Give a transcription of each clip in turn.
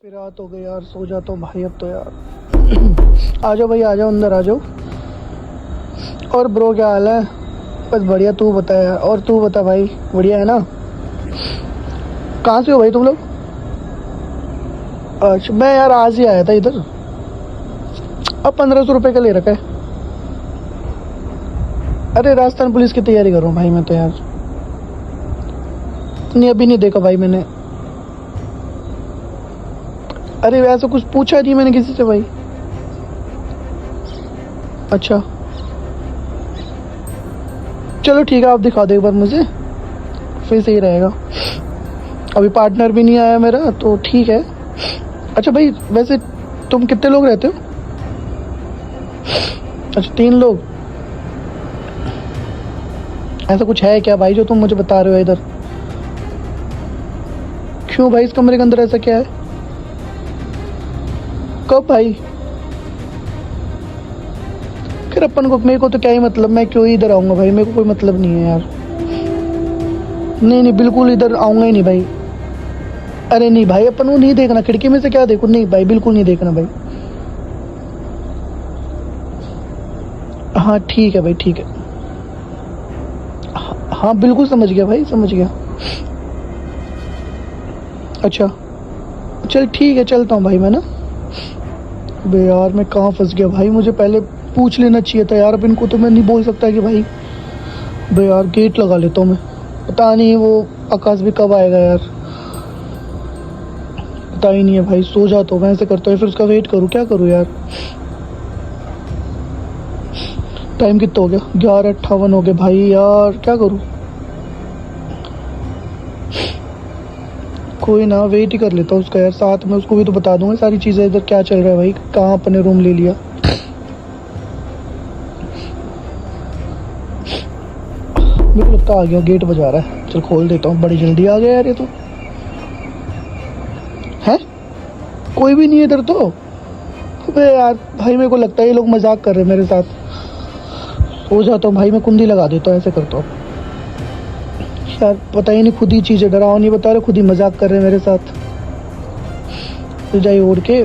फिर रात हो गई यार, सो जाता हूँ भाई अब तो यार। आ जाओ भाई, आ जाओ, अंदर आ जाओ। और ब्रो क्या हाल है? बस बढ़िया, तू बता यार। और तू बता भाई, बढ़िया है ना? कहाँ से हो भाई तुम लोग? अच्छा, मैं यार आज ही आया था इधर। अब 1500 रुपये का ले रखा है। अरे राजस्थान पुलिस की तैयारी कर रहा हूँ भाई मैं तो यार। नहीं, अभी नहीं देखा भाई मैंने। अरे वैसा कुछ पूछा नहीं मैंने किसी से भाई। अच्छा, चलो ठीक है, आप दिखा दो एक बार मुझे, फिर सही रहेगा। अभी पार्टनर भी नहीं आया मेरा तो ठीक है। अच्छा भाई, वैसे तुम कितने लोग रहते हो? अच्छा, 3 लोग। ऐसा कुछ है क्या भाई जो तुम मुझे बता रहे हो इधर? क्यों भाई, इस कमरे के अंदर ऐसा क्या है? कब भाई? फिर अपन को, मेरे को तो क्या ही मतलब, मैं क्यों ही इधर आऊँगा भाई, मेरे को कोई मतलब नहीं है यार। नहीं नहीं, बिल्कुल इधर आऊँगा ही नहीं भाई। अरे नहीं भाई, अपन वो नहीं देखना, खिड़की में से क्या देखूँ? नहीं भाई, बिल्कुल नहीं देखना भाई। हाँ ठीक है भाई, ठीक है। हाँ बिल्कुल समझ गया भाई, समझ गया। अच्छा, चल ठीक है, चलता हूँ भाई मैं ना। बे यार, मैं कहाँ फंस गया भाई, मुझे पहले पूछ लेना चाहिए था यार। अब इनको तो मैं नहीं बोल सकता कि भाई। बे यार, गेट लगा लेता हूँ मैं। पता नहीं वो आकाश भी कब आएगा यार, पता ही नहीं है भाई। सो जाता हूँ मैं, ऐसे करता हूँ फिर उसका वेट करूँ, क्या करूँ यार। टाइम कितना हो गया? 11:58 हो गए भाई यार, क्या करूँ? कोई ना, वेट ही कर लेता हूँ उसका यार। साथ में उसको भी तो बता दूंगा सारी चीज़ें, इधर क्या चल रहा है भाई, कहाँ अपने रूम ले लिया। मेरे को लगता आ गया, गेट बजा रहा है। चल खोल देता हूँ, बड़ी जल्दी आ गया यार ये तो। है कोई भी नहीं है इधर तो। अबे यार भाई, मेरे को लगता है ये लोग मजाक कर रहे हैं मेरे साथ। हो जाता हूँ भाई, मैं कुंडी लगा देता हूँ, ऐसे करता हूँ यार। पता ही नहीं, खुद ही चीज़ें डराओ नहीं बता रहे, खुद ही मजाक कर रहे हैं मेरे साथ। रजाई ओढ़ के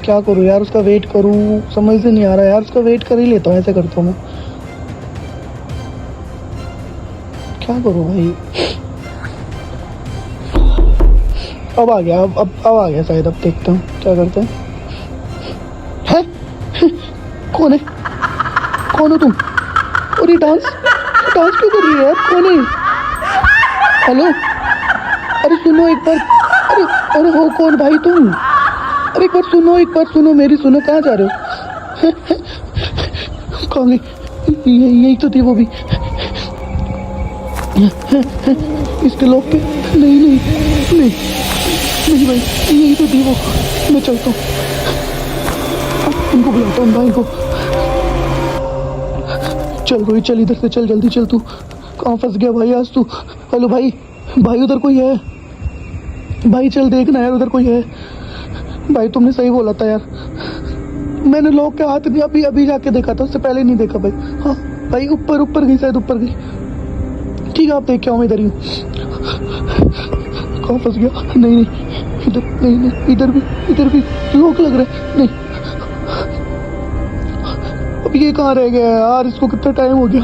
क्या करूँ यार, उसका वेट करूँ, समझ से नहीं आ रहा यार। उसका वेट कर ही लेता हूँ, ऐसे करता हूँ मैं। क्या करूँ भाई? अब आ गया, अब आ गया शायद। अब देखता हूँ क्या करते हैं। है? कौन है? कौन हो तुम? और ये डांस डांस क्यों कर रही है यार? कौन है? हेलो, अरे सुनो एक बार। अरे, अरे हो कौन भाई तुम? अरे एक बार सुनो, एक बार सुनो मेरी, सुनो। कहाँ जा रहे हो? कहाँ गई? यही तो थी वो भी। इसके लोग पे। नहीं नहीं नहीं नहीं भाई, यही तो थी वो। मैं चलता हूँ, उनको बुलाता हूँ भाई को। चल रोहित, चल इधर से, चल जल्दी चल। तू कहाँ फंस गया भाई आज तू? हेलो भाई, भाई उधर कोई है? भाई चल देखना यार, उधर कोई है। भाई तुमने सही बोला था यार, मैंने लोग के हाथ भी अभी अभी जाके देखा था, उससे पहले नहीं देखा भाई। हाँ भाई, ऊपर ऊपर गई शायद, ऊपर गई। ठीक है, आप देख के आओ, मैं इधर ही हूँ। कहाँ फंस गया? नहीं नहीं, इधर नहीं, नहीं इधर भी लोग लग रहा है। नहीं, अब ये कहाँ रह गया यार? इसको कितना टाइम हो गया।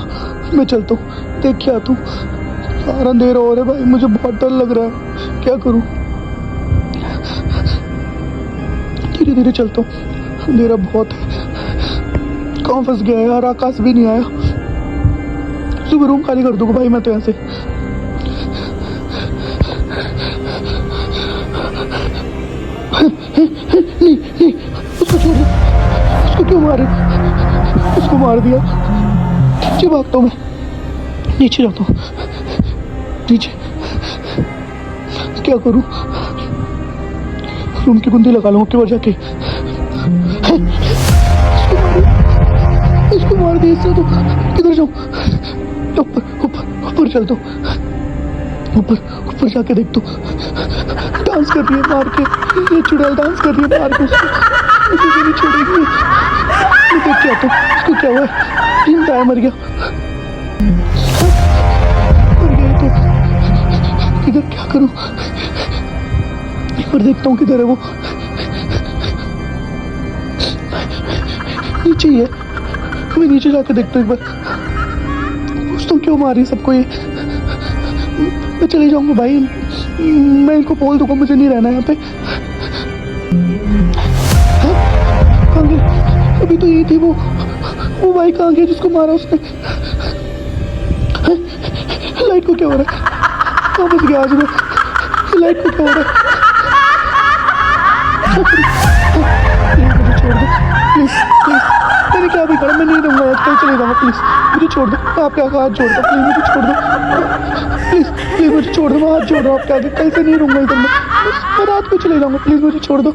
मैं चलता हूँ, देख के आता हूँ यार। अंधेरा हो रहा है भाई, मुझे बहुत डर लग रहा है, क्या करूँ? धीरे धीरे चलता हूँ, अंधेरा बहुत है। कहाँ फंस गया यार? आकाश भी नहीं आया। सुबह रूम खाली कर दूंगा भाई मैं तो यहाँ से। नहीं नहीं, उसको छोड़ दो। उसको क्यों मारे? उसको मार दिया। नीचे भागता हूँ मैं, नीचे जाता हूँ, नीचे। क्या करूँ? रूम की कुंडी लगा लूँ ऊपर जाके। इसको मार दिया इससे तो। किधर जाऊँ? ऊपर ऊपर ऊपर चलता हूँ, ऊपर ऊपर जाके देखता हूँ। डांस कर रही है मार के, ये चुड़ैल डांस कर रही है मार के उसको। मुझे भी नहीं छोड़ेगी। मैं देख के आता हूँ इसको क्या हुआ है। जिंदा है, मर गया। मर गया तो इधर क्या करूँ? पर देखता हूँ किधर है वो। नीचे ही है, मैं नीचे जाके देखता हूँ एक बार। पूछता हूँ क्यों मार रही है सबको ये। मैं चले जाऊँगा भाई, मैं इनको बोल दूँगा मुझे नहीं रहना यहाँ पे। हाँ? कहाँ गई? अभी तो यही थी वो भाई कहाँ गया जिसको मारा उसने? हाँ? लाइट को क्या हो रहा है? कहाँ बच गया आज मैं? लाइट को क्या हो रहा है? प्लीज मुझे छोड़ दो, प्लीज प्लीज। मैंने क्या भी करा, मैं नहीं रहूँगा आज, कल चले जाऊँगा। प्लीज मुझे छोड़ दो, मैं आपके आगे हाथ जोड़ दो, प्लीज मुझे छोड़ दो। प्लीज प्लीज मुझे छोड़ दो, मैं हाथ जोड़ रहा हूँ आपके आगे, कल से नहीं रहूँगा इधर मैं रात को चले जाऊँगा। प्लीज मुझे छोड़ दो।